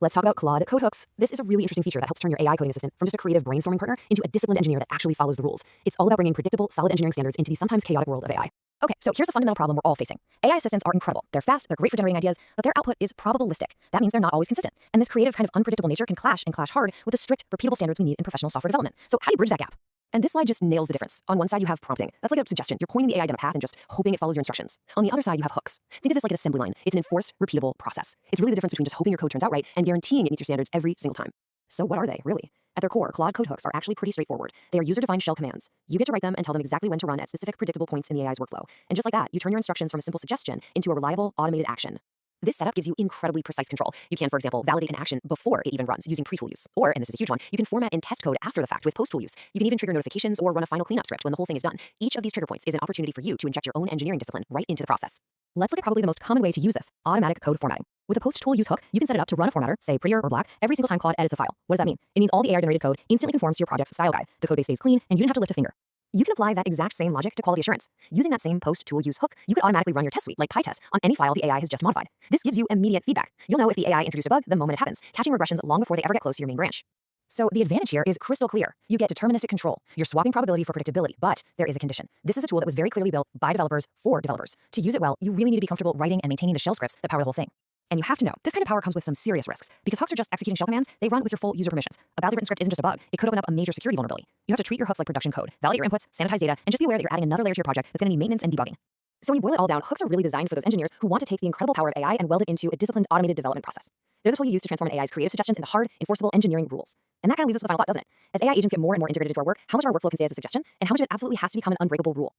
Let's talk about Claude code hooks. This is a really interesting feature that helps turn your AI coding assistant from just a creative brainstorming partner into a disciplined engineer that actually follows the rules. It's all about bringing predictable, solid engineering standards into the sometimes chaotic world of AI. Okay, so here's the fundamental problem we're all facing. AI assistants are incredible. They're fast, they're great for generating ideas, but their output is probabilistic. That means they're not always consistent. And this creative kind of unpredictable nature can clash and clash hard with the strict, repeatable standards we need in professional software development. So how do you bridge that gap? And this slide just nails the difference. On one side, you have prompting. That's like a suggestion. You're pointing the AI down a path and just hoping it follows your instructions. On the other side, you have hooks. Think of this like an assembly line. It's an enforced, repeatable process. It's really the difference between just hoping your code turns out right and guaranteeing it meets your standards every single time. So what are they, really? At their core, Claude code hooks are actually pretty straightforward. They are user-defined shell commands. You get to write them and tell them exactly when to run at specific predictable points in the AI's workflow. And just like that, you turn your instructions from a simple suggestion into a reliable, automated action. This setup gives you incredibly precise control. You can, for example, validate an action before it even runs using pre-tool use. Or, and this is a huge one, you can format and test code after the fact with post-tool use. You can even trigger notifications or run a final cleanup script when the whole thing is done. Each of these trigger points is an opportunity for you to inject your own engineering discipline right into the process. Let's look at probably the most common way to use this, automatic code formatting. With a post-tool use hook, you can set it up to run a formatter, say prettier or black, every single time Claude edits a file. What does that mean? It means all the AI-generated code instantly conforms to your project's style guide. The code base stays clean, and you don't have to lift a finger. You can apply that exact same logic to quality assurance. Using that same post-tool use hook, you could automatically run your test suite, like PyTest, on any file the AI has just modified. This gives you immediate feedback. You'll know if the AI introduced a bug the moment it happens, catching regressions long before they ever get close to your main branch. So the advantage here is crystal clear. You get deterministic control. You're swapping probability for predictability, but there is a condition. This is a tool that was very clearly built by developers for developers. To use it well, you really need to be comfortable writing and maintaining the shell scripts that power the whole thing. And you have to know, this kind of power comes with some serious risks. Because hooks are just executing shell commands, they run with your full user permissions. A badly written script isn't just a bug. It could open up a major security vulnerability. You have to treat your hooks like production code, validate your inputs, sanitize data, and just be aware that you're adding another layer to your project that's going to need maintenance and debugging. So when you boil it all down, hooks are really designed for those engineers who want to take the incredible power of AI and weld it into a disciplined, automated development process. They're the tool you use to transform an AI's creative suggestions into hard, enforceable engineering rules. And that kind of leaves us with a final thought, doesn't it? As AI agents get more and more integrated into our work, how much of our workflow can stay as a suggestion, and how much of it absolutely has to become an unbreakable rule?